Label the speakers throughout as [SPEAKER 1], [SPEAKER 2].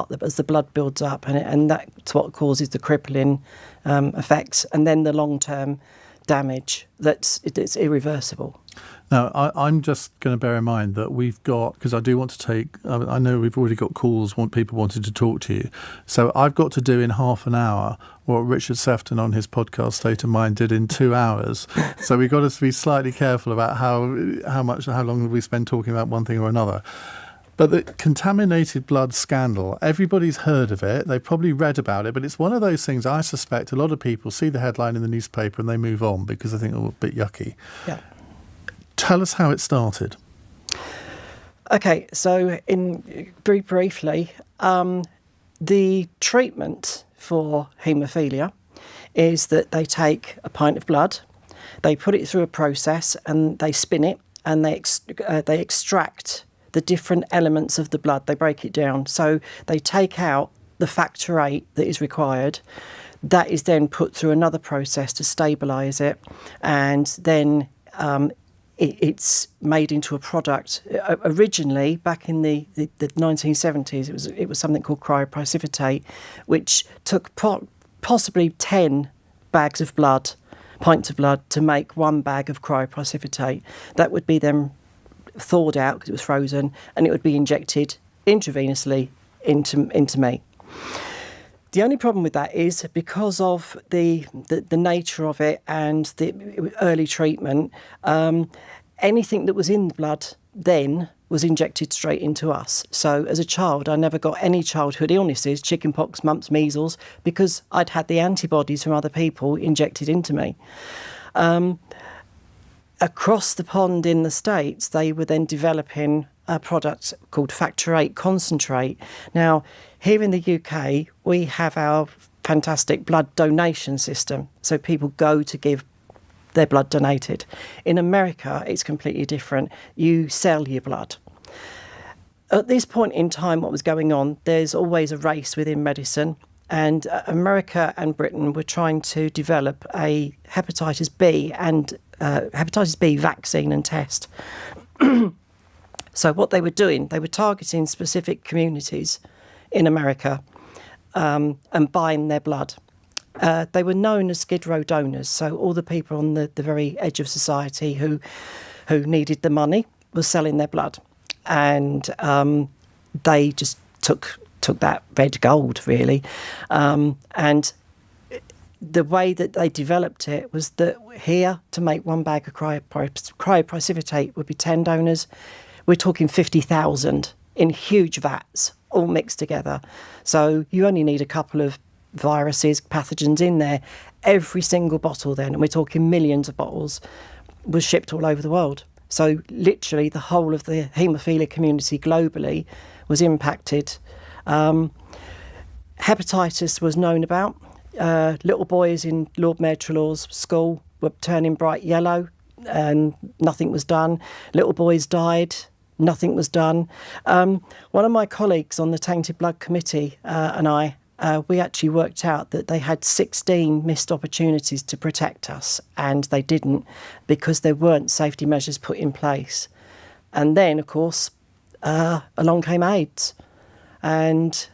[SPEAKER 1] start as the blood builds up, and that's what causes the crippling effects, and then the long-term damage it's irreversible.
[SPEAKER 2] Now, I'm just going to bear in mind that we've got, because I do want to take, I know we've already got calls, people wanted to talk to you. So I've got to do in half an hour what Richard Sefton on his podcast State of Mind did in 2 hours. So we've got to be slightly careful about how long we spend talking about one thing or another. But the contaminated blood scandal, everybody's heard of it. They've probably read about it, but it's one of those things I suspect a lot of people see the headline in the newspaper and they move on because they think, oh, a bit yucky.
[SPEAKER 1] Yeah.
[SPEAKER 2] Tell us how it started.
[SPEAKER 1] Okay, so very briefly, the treatment for haemophilia is that they take a pint of blood, they put it through a process and they spin it, and they extract the different elements of the blood. They break it down. So they take out the factor VIII that is required. That is then put through another process to stabilise it, and then it's made into a product. Originally, back in the 1970s, it was something called cryoprecipitate, which took possibly 10 bags of blood, pints of blood, to make 1 bag of cryoprecipitate. That would be then thawed out because it was frozen, and it would be injected intravenously into me. The only problem with that is because of the nature of it and the early treatment, anything that was in the blood then was injected straight into us. So as a child, I never got any childhood illnesses, chickenpox, mumps, measles, because I'd had the antibodies from other people injected into me. Across the pond in the States, they were then developing a product called factor VIII concentrate. Now, here in the UK, we have our fantastic blood donation system. So people go to give their blood donated. In America, it's completely different. You sell your blood. At this point in time, what was going on, there's always a race within medicine. And America and Britain were trying to develop a hepatitis B vaccine and test. So what they were doing, they were targeting specific communities in America and buying their blood. They were known as Skid Row donors, so all the people on the very edge of society who needed the money were selling their blood. And they just took that red gold, really. And the way that they developed it was that here, to make 1 bag of cryoprecipitate would be 10 donors. We're talking 50,000 in huge vats, all mixed together. So you only need a couple of viruses, pathogens in there. Every single bottle then, and we're talking millions of bottles, was shipped all over the world. So literally the whole of the haemophilia community globally was impacted. Hepatitis was known about. Little boys in Lord Mayor Trelaw's school were turning bright yellow and nothing was done. Little boys died, nothing was done. One of my colleagues on the Tainted Blood Committee and I, we actually worked out that they had 16 missed opportunities to protect us, and they didn't because there weren't safety measures put in place. And then, of course, along came AIDS. And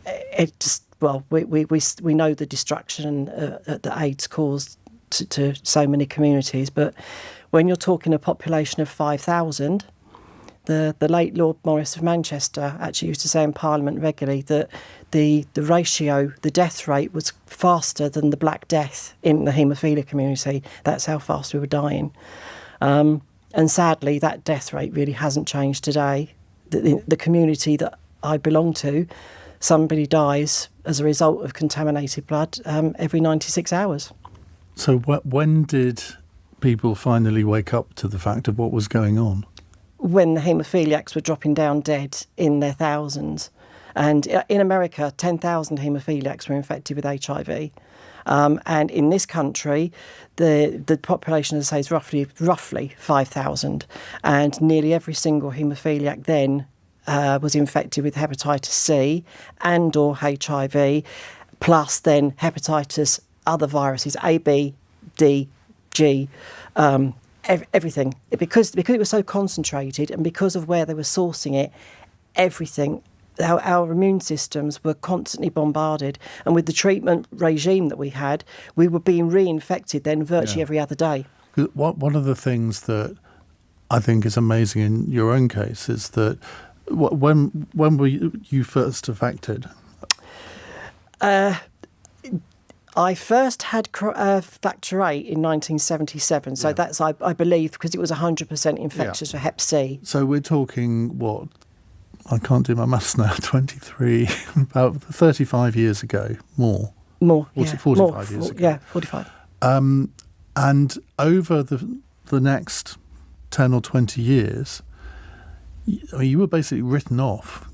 [SPEAKER 1] it just, well, we know the destruction that AIDS caused to so many communities. But when you're talking a population of 5,000, the late Lord Morris of Manchester actually used to say in Parliament regularly that the ratio, the death rate, was faster than the Black Death in the haemophilia community. That's how fast we were dying. And sadly, that death rate really hasn't changed today. The community that I belong to, somebody dies as a result of contaminated blood every 96 hours.
[SPEAKER 2] So when did people finally wake up to the fact of what was going on?
[SPEAKER 1] When the haemophiliacs were dropping down dead in their thousands. And in America, 10,000 haemophiliacs were infected with HIV. And in this country, the population, as I say, is roughly 5,000. And nearly every single haemophiliac then was infected with hepatitis C and or HIV, plus then hepatitis, other viruses, A, B, D, G, everything. Because it was so concentrated and because of where they were sourcing it, everything our immune systems were constantly bombarded. And with the treatment regime that we had, we were being reinfected then virtually every other day.
[SPEAKER 2] One of the things that I think is amazing in your own case is that when were you first affected?
[SPEAKER 1] I first had factor VIII in 1977, so that's, I believe, because it was 100% infectious for Hep C.
[SPEAKER 2] So we're talking, what, I can't do my maths now, 23, about 35 years ago, more. 45 years ago.
[SPEAKER 1] Yeah, 45.
[SPEAKER 2] And over the next 10 or 20 years, you were basically written off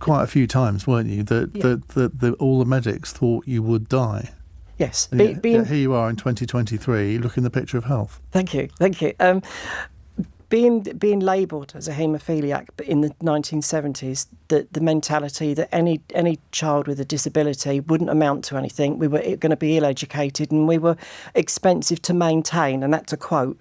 [SPEAKER 2] quite a few times, weren't you? That all the medics thought you would die.
[SPEAKER 1] Yes.
[SPEAKER 2] Here you are in 2023, looking the picture of health.
[SPEAKER 1] Thank you. Being labelled as a haemophiliac in the 1970s, the mentality that any child with a disability wouldn't amount to anything, we were going to be ill-educated and we were expensive to maintain, and that's a quote.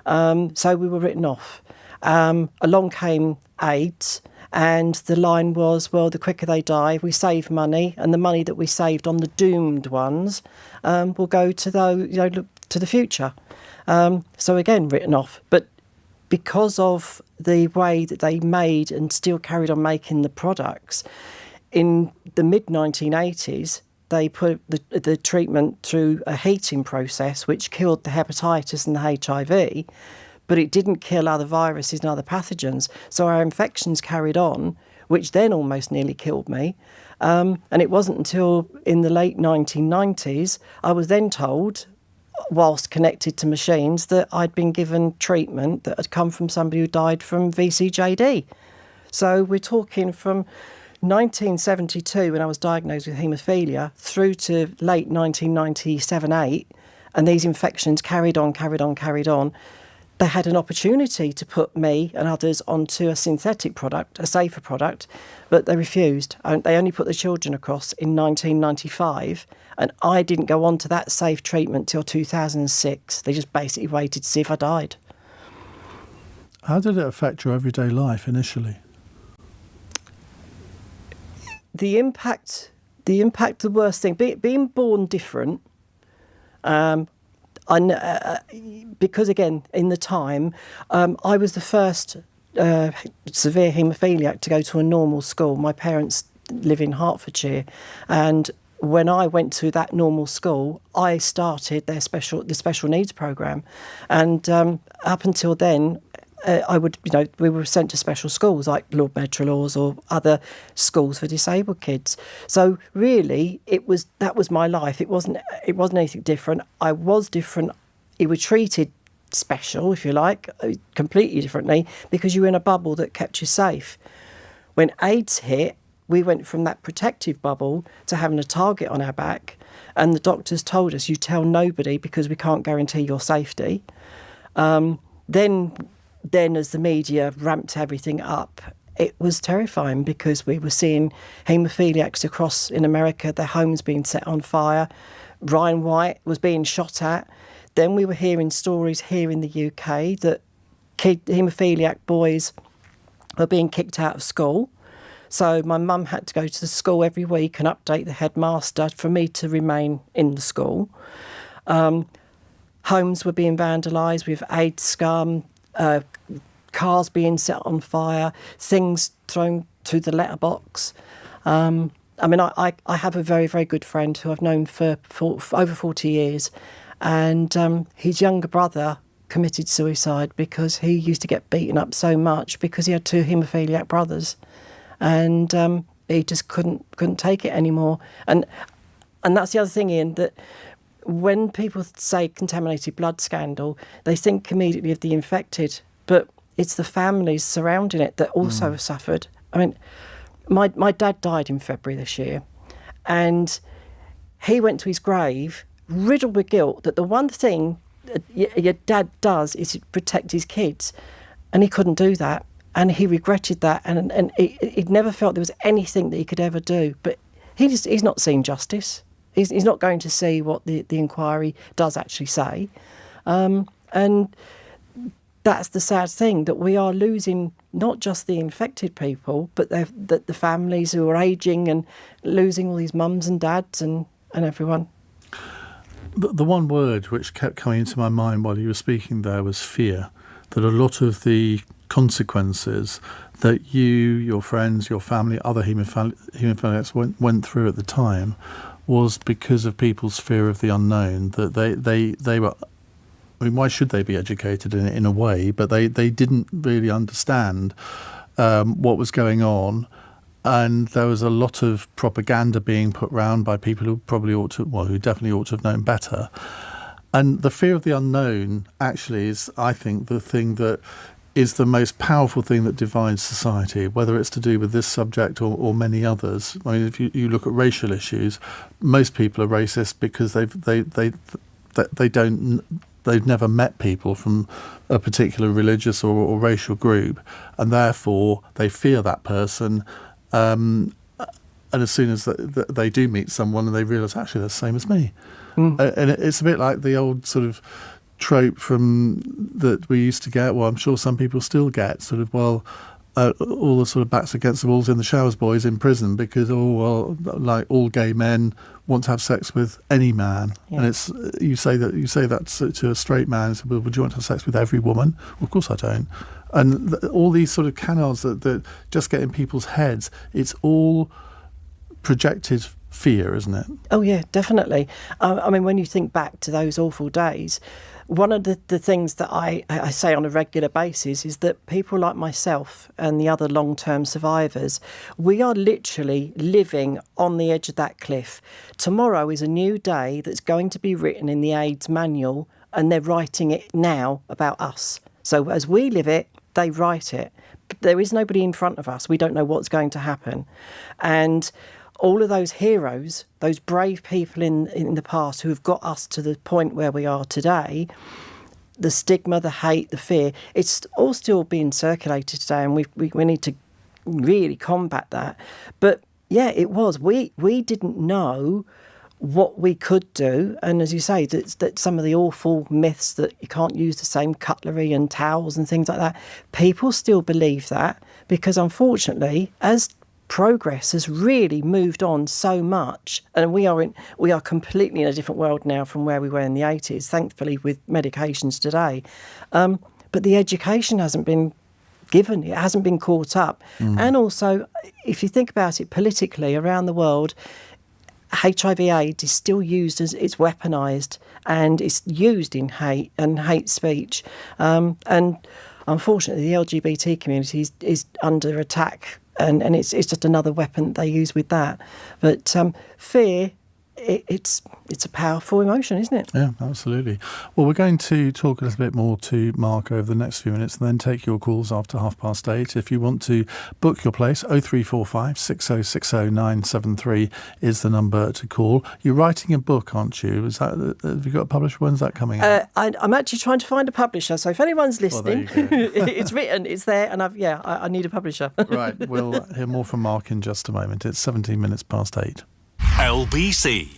[SPEAKER 1] So we were written off. Along came AIDS, and the line was, well, the quicker they die, we save money, and the money that we saved on the doomed ones will go to the future. So again, written off. But because of the way that they made and still carried on making the products, in the mid-1980s, they put the treatment through a heating process which killed the hepatitis and the HIV, but it didn't kill other viruses and other pathogens. So our infections carried on, which then almost nearly killed me. And it wasn't until in the late 1990s I was then told, whilst connected to machines, that I'd been given treatment that had come from somebody who died from VCJD. So we're talking from 1972, when I was diagnosed with haemophilia, through to late 1997-8, and these infections carried on. They had an opportunity to put me and others onto a synthetic product, a safer product, but they refused. They only put the children across in 1995, and I didn't go on to that safe treatment till 2006. They just basically waited to see if I died.
[SPEAKER 2] How did it affect your everyday life initially?
[SPEAKER 1] The impact, the worst thing, being born different, because again, in the time, I was the first severe haemophiliac to go to a normal school. My parents live in Hertfordshire, and when I went to that normal school, I started the special needs programme, and up until then, we were sent to special schools like Lord Medtrelaw's or other schools for disabled kids. So really, that was my life. It wasn't anything different. I was different. You were treated special, if you like, completely differently, because you were in a bubble that kept you safe. When AIDS hit, we went from that protective bubble to having a target on our back, and the doctors told us, you tell nobody because we can't guarantee your safety. Then as the media ramped everything up, it was terrifying, because we were seeing haemophiliacs across in America, their homes being set on fire. Ryan White was being shot at. Then we were hearing stories here in the UK that haemophiliac boys were being kicked out of school. So my mum had to go to the school every week and update the headmaster for me to remain in the school. Homes were being vandalised with AIDS scum, cars being set on fire, things thrown through the letterbox. I have a very, very good friend who I've known for over 40 years, and his younger brother committed suicide because he used to get beaten up so much because he had two haemophiliac brothers, and he just couldn't take it anymore. And that's the other thing, Iain, that when people say contaminated blood scandal, they think immediately of the infected, but it's the families surrounding it that also have suffered. I mean, my dad died in February this year, and he went to his grave riddled with guilt that the one thing your dad does is protect his kids, and he couldn't do that, and he regretted that, and he'd never felt there was anything that he could ever do. But he's not seen justice. He's not going to see what the inquiry does actually say. And that's the sad thing, that we are losing not just the infected people, but the families who are ageing and losing all these mums and dads and everyone.
[SPEAKER 2] The one word which kept coming into my mind while you were speaking there was fear. That a lot of the consequences that you, your friends, your family, other haemophiliacs went through at the time was because of people's fear of the unknown. That they were, I mean, why should they be educated in a way? But they didn't really understand what was going on. And there was a lot of propaganda being put round by people who who definitely ought to have known better. And the fear of the unknown actually is, I think, the thing that is the most powerful thing that divides society, whether it's to do with this subject or many others. I mean, if you look at racial issues, most people are racist because they've never met people from a particular religious or racial group, and therefore they fear that person. And as soon as they do meet someone and they realise, actually, they're the same as me. And it's a bit like the old sort of trope that we used to get, well, I'm sure some people still get, sort of, well, all the sort of backs against the walls in the showers boys in prison because, like all gay men want to have sex with any man. Yeah. And it's you say that to a straight man, and say, well, would you want to have sex with every woman? Well, of course I don't. And all these sort of canards that just get in people's heads, it's all projected fear, isn't it?
[SPEAKER 1] Oh, yeah, definitely. I mean, when you think back to those awful days, one of the things that I say on a regular basis is that people like myself and the other long-term survivors, we are literally living on the edge of that cliff. Tomorrow is a new day that's going to be written in the AIDS manual, and they're writing it now about us. So as we live it, they write it. There is nobody in front of us. We don't know what's going to happen. And all of those heroes, those brave people in the past who have got us to the point where we are today, the stigma, the hate, the fear, it's all still being circulated today, and we need to really combat that. But yeah, it was. We didn't know what we could do, and as you say, that some of the awful myths that you can't use the same cutlery and towels and things like that, people still believe that, because unfortunately, as progress has really moved on so much, and we are completely in a different world now from where we were in the 80s, thankfully, with medications today. But the education hasn't been given, it hasn't been caught up. And also, if you think about it politically around the world, HIV/AIDS is still used as it's weaponised, and it's used in hate and hate speech. And unfortunately, the LGBT community is under attack, and it's just another weapon they use with that. But fear, it's a powerful emotion, isn't it?
[SPEAKER 2] Yeah, absolutely. Well, we're going to talk a little bit more to Mark over the next few minutes, and then take your calls after 8:30. If you want to book your place, 0345 6060 973 is the number to call. You're writing a book, aren't you? Have you got a publisher? When's that coming out?
[SPEAKER 1] I'm actually trying to find a publisher, so if anyone's listening, it's written, it's there, and I need a publisher.
[SPEAKER 2] Right, we'll hear more from Mark in just a moment. It's 17 minutes past 8.
[SPEAKER 3] LBC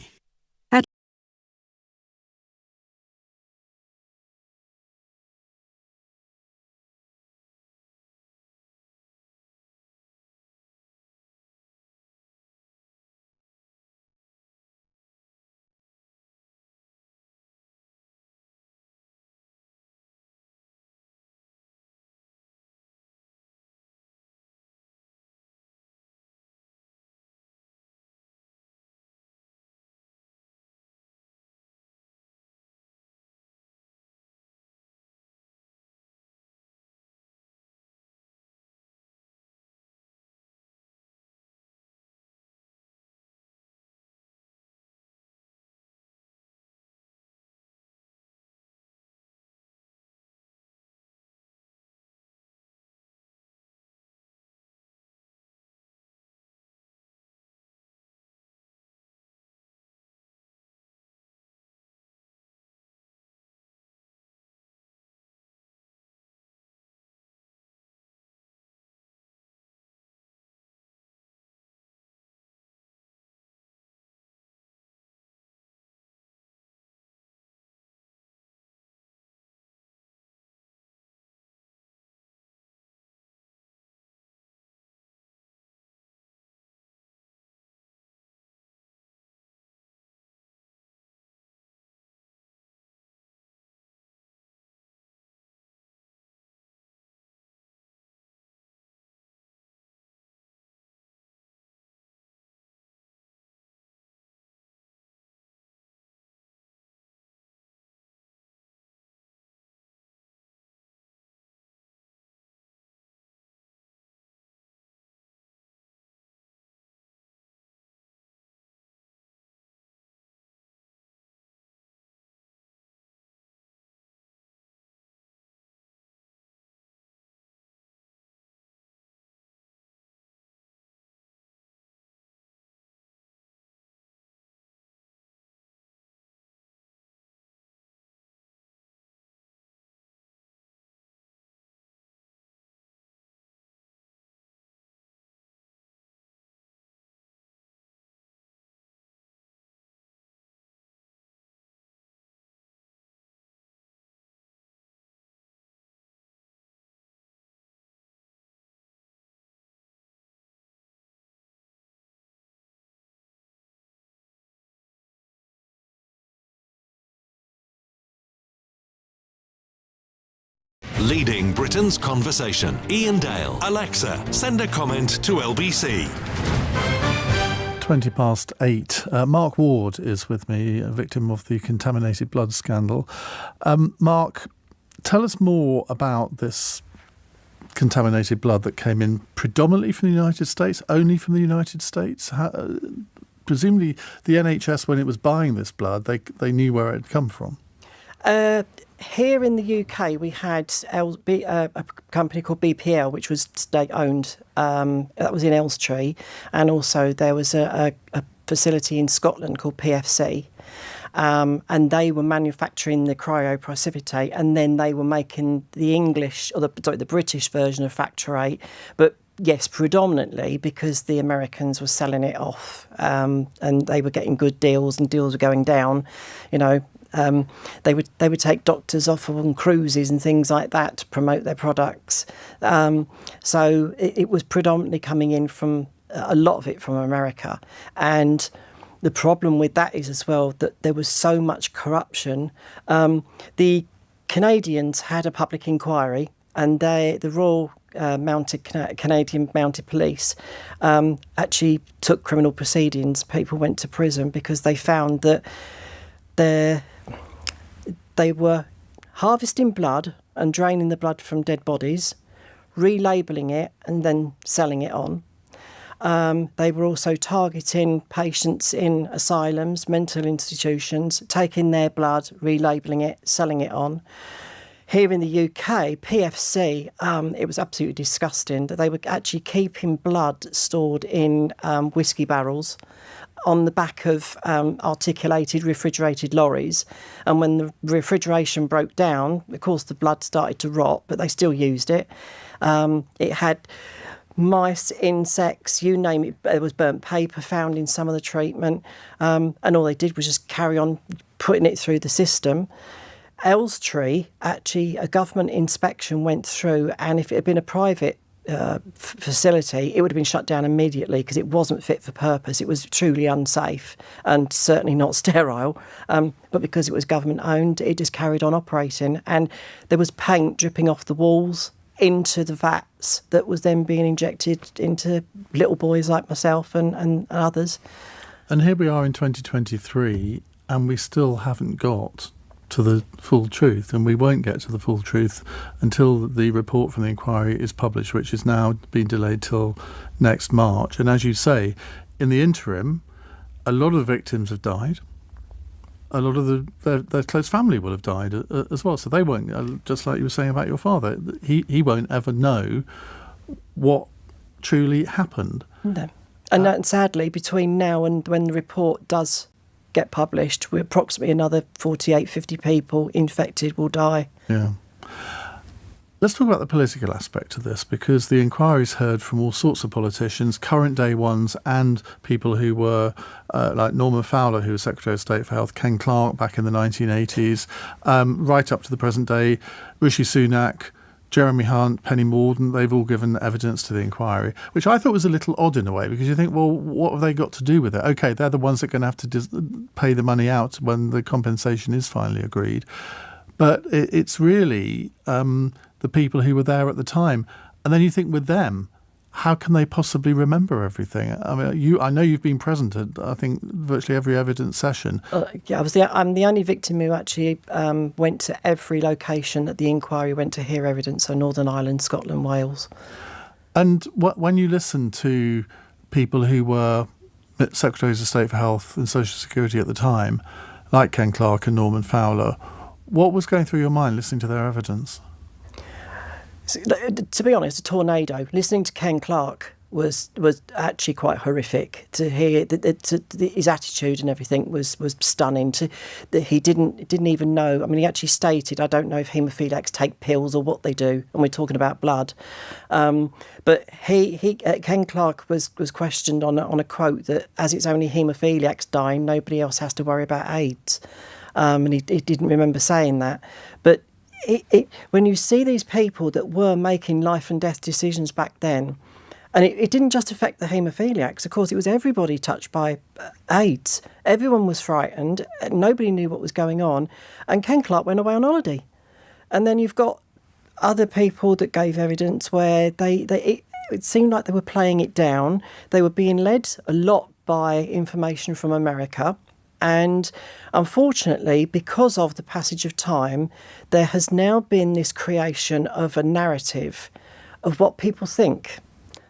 [SPEAKER 3] Leading Britain's conversation. Iain Dale. Alexa, send a comment to LBC.
[SPEAKER 2] 8:20. Mark Ward is with me, a victim of the contaminated blood scandal. Mark, tell us more about this contaminated blood that came in predominantly from the United States, only from the United States. Presumably the NHS, when it was buying this blood, they knew where it had come from.
[SPEAKER 1] Here in the UK, we had a company called BPL, which was state-owned. That was in Elstree. And also there was a facility in Scotland called PFC. And they were manufacturing the cryoprecipitate, and then they were making the English, or the British version of Factor 8. But yes, predominantly because the Americans were selling it off, and they were getting good deals, and deals were going down. You know, they would take doctors off on cruises and things like that to promote their products. So it was predominantly coming in from a lot of it from America, and the problem with that is as well that there was so much corruption. The Canadians had a public inquiry, and the Royal Canadian Mounted Police actually took criminal proceedings. People went to prison because they found that they were harvesting blood and draining the blood from dead bodies, relabelling it and then selling it on. They were also targeting patients in asylums, mental institutions, taking their blood, relabelling it, selling it on. Here in the UK, PFC, it was absolutely disgusting that they were actually keeping blood stored in whiskey barrels on the back of articulated refrigerated lorries. And when the refrigeration broke down, of course, the blood started to rot, but they still used it. It had mice, insects, you name it. There was burnt paper found in some of the treatment. And all they did was just carry on putting it through the system. Elstree, actually, a government inspection went through, and if it had been a private facility, it would have been shut down immediately because it wasn't fit for purpose. It was truly unsafe and certainly not sterile. But because it was government owned, it just carried on operating. And there was paint dripping off the walls into the vats that was then being injected into little boys like myself and others.
[SPEAKER 2] And here we are in 2023, and we still haven't got to the full truth, and we won't get to the full truth until the report from the inquiry is published, which is now being delayed till next March. And as you say, in the interim, a lot of the victims have died. A lot of their close family will have died as well. So they won't, just like you were saying about your father, he won't ever know what truly happened.
[SPEAKER 1] No. And sadly, between now and when the report does get published, we're approximately another 48, 50 people infected will die.
[SPEAKER 2] Yeah. Let's talk about the political aspect of this, because the inquiry's heard from all sorts of politicians, current day ones, and people who were like Norman Fowler, who was Secretary of State for Health, Ken Clarke back in the 1980s, right up to the present day, Rishi Sunak, Jeremy Hunt, Penny Mordaunt. They've all given evidence to the inquiry, which I thought was a little odd in a way, because you think, well, what have they got to do with it? OK, they're the ones that are going to have to pay the money out when the compensation is finally agreed. But it's really the people who were there at the time. And then you think, with them, how can they possibly remember everything? I mean, I know you've been present at, I think, virtually every evidence session.
[SPEAKER 1] Yeah, I'm the only victim who actually went to every location that the inquiry went to hear evidence, so Northern Ireland, Scotland, Wales.
[SPEAKER 2] And when you listen to people who were Secretaries of State for Health and Social Security at the time, like Ken Clarke and Norman Fowler, what was going through your mind listening to their evidence?
[SPEAKER 1] To be honest, a tornado. Listening to Ken Clarke was actually quite horrific. To hear his attitude and everything was stunning. He didn't even know. I mean, he actually stated, I don't know if haemophiliacs take pills or what they do, and we're talking about blood. But Ken Clarke was questioned on a quote that, as it's only haemophiliacs dying, nobody else has to worry about AIDS. And he didn't remember saying that. But when you see these people that were making life and death decisions back then, and it didn't just affect the haemophiliacs, of course, it was everybody touched by AIDS. Everyone was frightened. Nobody knew what was going on. And Ken Clarke went away on holiday. And then you've got other people that gave evidence where it seemed like they were playing it down. They were being led a lot by information from America. And unfortunately, because of the passage of time, there has now been this creation of a narrative of what people think,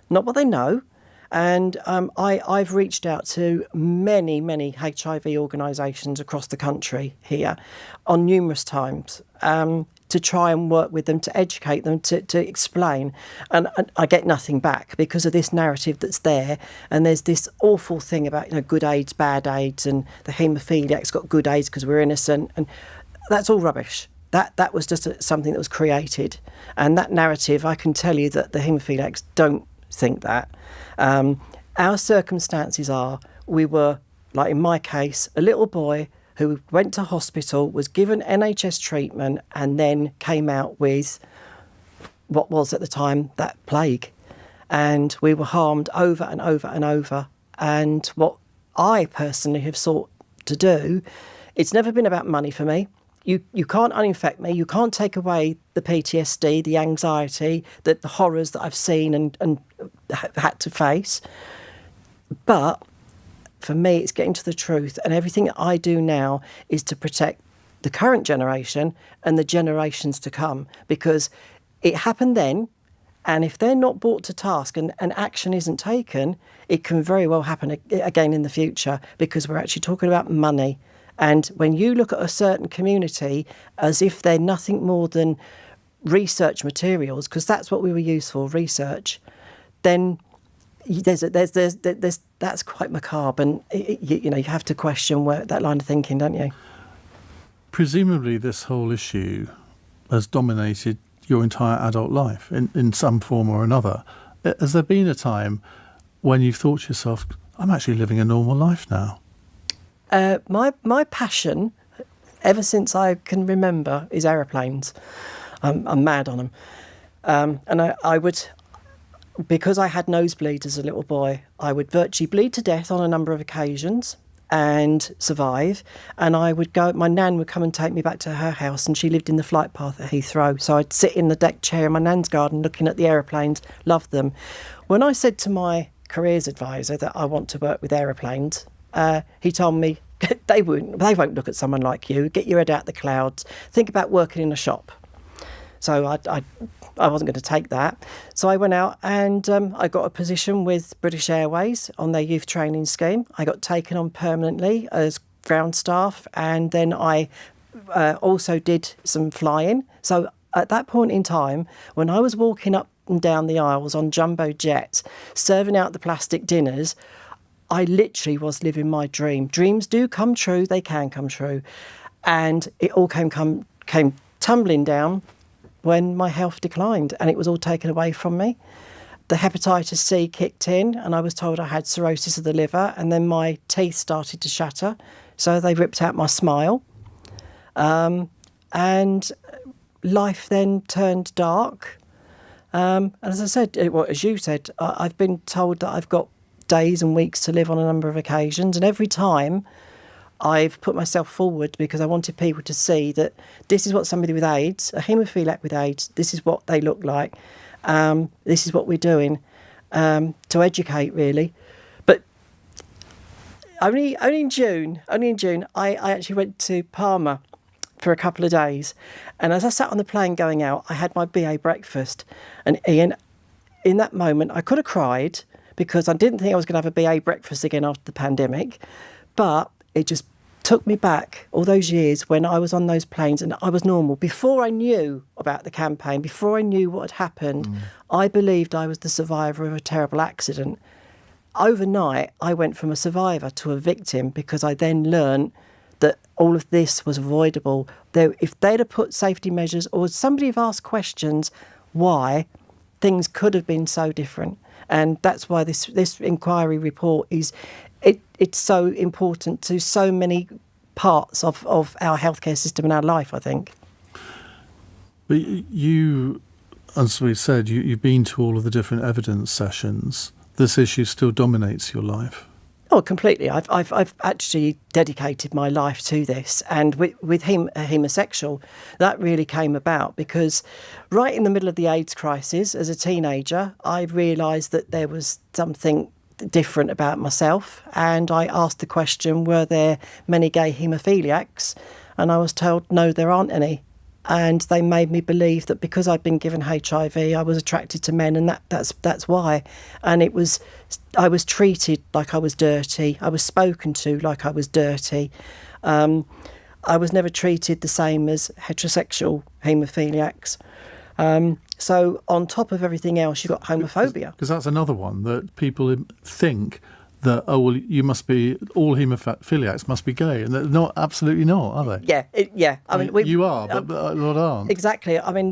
[SPEAKER 1] not what they know. And I've reached out to many, many HIV organisations across the country here on numerous times to try and work with them, to educate them, to explain. And I get nothing back because of this narrative that's there. And there's this awful thing about, good AIDS, bad AIDS, and the haemophiliac's got good AIDS because we're innocent. And that's all rubbish. That was just something that was created. And that narrative, I can tell you that the haemophiliacs don't think that. Our circumstances are, we were, like in my case, a little boy who went to hospital, was given NHS treatment, and then came out with what was at the time that plague. And we were harmed over and over and over. And what I personally have sought to do, it's never been about money for me. You can't uninfect me. You can't take away the PTSD, the anxiety, the horrors that I've seen and had to face. But for me, it's getting to the truth. And everything that I do now is to protect the current generation and the generations to come. Because it happened then. And if they're not brought to task and action isn't taken, it can very well happen again in the future, because we're actually talking about money. And when you look at a certain community as if they're nothing more than research materials, because that's what we were used for, research, then that's quite macabre. And you have to question that line of thinking, don't you?
[SPEAKER 2] Presumably, this whole issue has dominated your entire adult life in some form or another. Has there been a time when you've thought to yourself, I'm actually living a normal life now?
[SPEAKER 1] My passion, ever since I can remember, is aeroplanes. I'm mad on them. And I would, because I had nosebleeds as a little boy, I would virtually bleed to death on a number of occasions and survive. And I would go, my nan would come and take me back to her house, and she lived in the flight path at Heathrow. So I'd sit in the deck chair in my nan's garden looking at the aeroplanes, loved them. When I said to my careers advisor that I want to work with aeroplanes, he told me, they won't look at someone like you. Get your head out the clouds. Think about working in a shop. So I wasn't going to take that. So I went out and I got a position with British Airways on their youth training scheme. I got taken on permanently as ground staff, and then I also did some flying. So at that point in time, when I was walking up and down the aisles on jumbo jets, serving out the plastic dinners, I literally was living my dream. Dreams do come true. They can come true. And it all came tumbling down when my health declined, and it was all taken away from me. The hepatitis C kicked in, and I was told I had cirrhosis of the liver, and then my teeth started to shatter. So they ripped out my smile. And life then turned dark. And as I said, as you said, I've been told that I've got days and weeks to live on a number of occasions, and every time I've put myself forward because I wanted people to see that this is what somebody with AIDS, a haemophiliac with AIDS, this is what they look like, this is what we're doing, to educate really. But only in June, I actually went to Palma for a couple of days, and as I sat on the plane going out, I had my BA breakfast, and Iain, in that moment I could have cried, because I didn't think I was going to have a BA breakfast again after the pandemic. But it just took me back all those years when I was on those planes and I was normal. Before I knew about the campaign, before I knew what had happened, I believed I was the survivor of a terrible accident. Overnight, I went from a survivor to a victim, because I then learned that all of this was avoidable. If they'd have put safety measures, or somebody have asked questions, why, things could have been so different. And that's why this inquiry report it's so important to so many parts of our healthcare system and our life, I think.
[SPEAKER 2] But you, as we said, you've been to all of the different evidence sessions. This issue still dominates your life.
[SPEAKER 1] Oh, completely. I've actually dedicated my life to this, and with him, a homosexual, that really came about because right in the middle of the AIDS crisis, as a teenager, I realised that there was something different about myself, and I asked the question, were there many gay haemophiliacs? And I was told, no, there aren't any. And they made me believe that because I'd been given HIV, I was attracted to men, and that's why. And I was treated like I was dirty. I was spoken to like I was dirty. I was never treated the same as heterosexual haemophiliacs. So on top of everything else, you've got homophobia.
[SPEAKER 2] Because that's another one that people think that, oh, well, you must be, all haemophiliacs must be gay. And they're not, absolutely not, are they?
[SPEAKER 1] Yeah. I mean,
[SPEAKER 2] you are, but a lot aren't.
[SPEAKER 1] Exactly. I mean,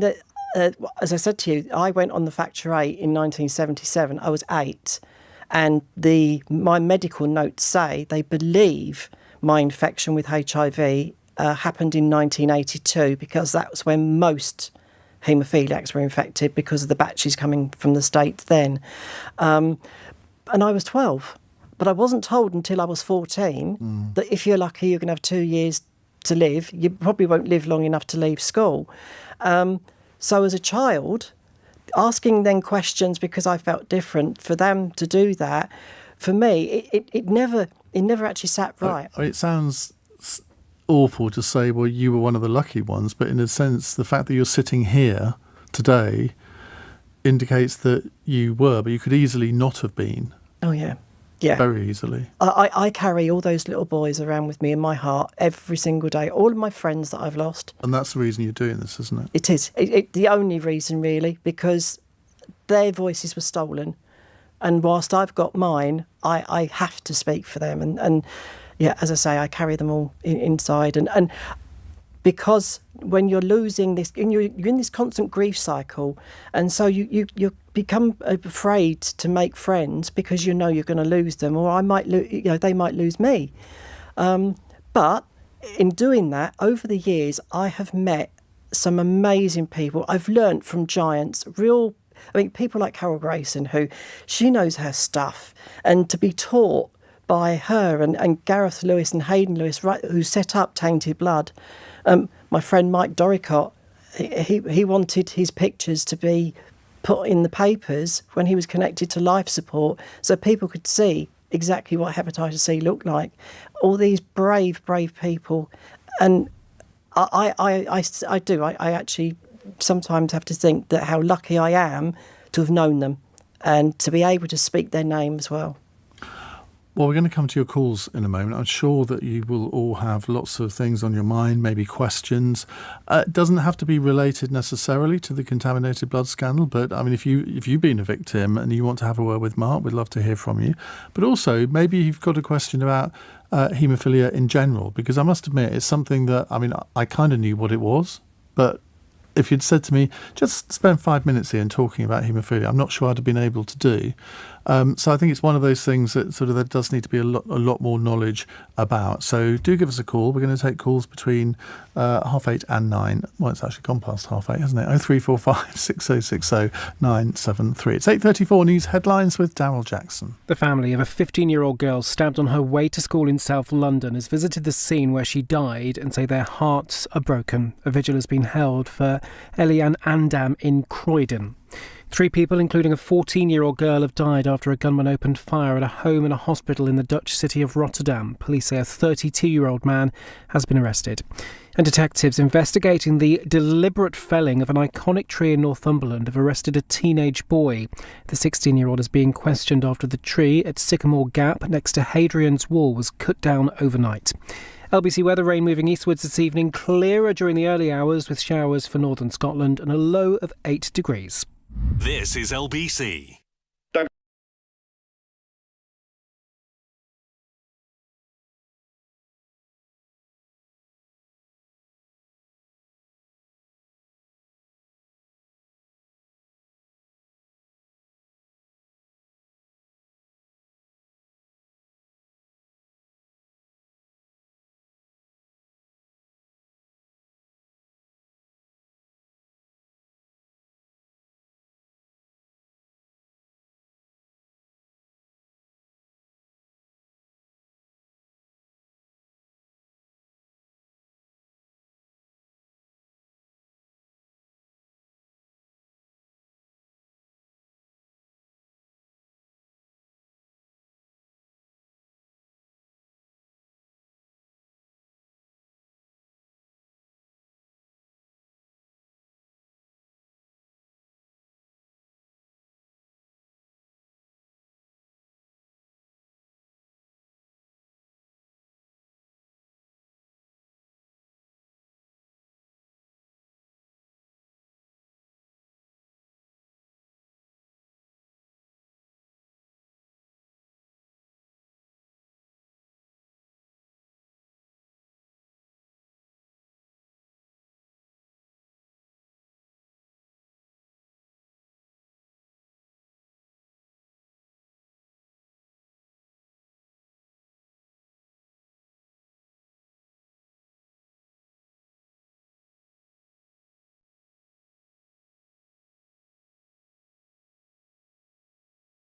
[SPEAKER 1] as I said to you, I went on the Factor 8 in 1977. I was 8. And my medical notes say they believe my infection with HIV happened in 1982 because that was when most haemophiliacs were infected because of the batches coming from the States then. And I was 12. But I wasn't told until I was 14 that if you're lucky, you're going to have 2 years to live. You probably won't live long enough to leave school. So as a child, asking then questions because I felt different, for them to do that, for me, it never actually sat right.
[SPEAKER 2] It sounds awful to say, well, you were one of the lucky ones, but in a sense, the fact that you're sitting here today indicates that you were, but you could easily not have been.
[SPEAKER 1] Oh, yeah. Yeah.
[SPEAKER 2] Very easily.
[SPEAKER 1] I carry all those little boys around with me in my heart every single day, all of my friends that I've lost.
[SPEAKER 2] And that's the reason you're doing this, isn't it?
[SPEAKER 1] It is. The only reason, really, because their voices were stolen. And whilst I've got mine, I have to speak for them. And yeah, as I say, I carry them all inside. And because when you're losing this, you're in this constant grief cycle, and so you become afraid to make friends because you know you're going to lose them, or they might lose me. But in doing that, over the years, I have met some amazing people. I've learnt from giants, people like Carol Grayson, who she knows her stuff, and to be taught by her and Gareth Lewis and Hayden Lewis, right, who set up Tainted Blood. My friend Mike Doricott, he wanted his pictures to be put in the papers when he was connected to life support so people could see exactly what hepatitis C looked like. All these brave people. And I actually sometimes have to think that how lucky I am to have known them and to be able to speak their name as well.
[SPEAKER 2] Well, we're going to come to your calls in a moment. I'm sure that you will all have lots of things on your mind, maybe questions. It doesn't have to be related necessarily to the contaminated blood scandal, but I mean, if you've been a victim and you want to have a word with Mark, we'd love to hear from you. But also, maybe you've got a question about haemophilia in general, because I must admit, it's something that, I mean, I kind of knew what it was, but if you'd said to me, just spend 5 minutes here and talking about haemophilia, I'm not sure I'd have been able to do. So I think it's one of those things that there does need to be a lot more knowledge about. So do give us a call. We're going to take calls between 8:30 and 9. Well, it's actually gone past 8:30, hasn't it? 0345 6060 973. It's 8:34 News Headlines with Daryl Jackson.
[SPEAKER 4] The family of a 15-year-old girl stabbed on her way to school in South London has visited the scene where she died and say their hearts are broken. A vigil has been held for Iain Dale in Croydon. 3 people, including a 14-year-old girl, have died after a gunman opened fire at a home and a hospital in the Dutch city of Rotterdam. Police say a 32-year-old man has been arrested. And detectives investigating the deliberate felling of an iconic tree in Northumberland have arrested a teenage boy. The 16-year-old is being questioned after the tree at Sycamore Gap next to Hadrian's Wall was cut down overnight. LBC weather: rain moving eastwards this evening, clearer during the early hours with showers for northern Scotland and a low of 8 degrees.
[SPEAKER 3] This is LBC.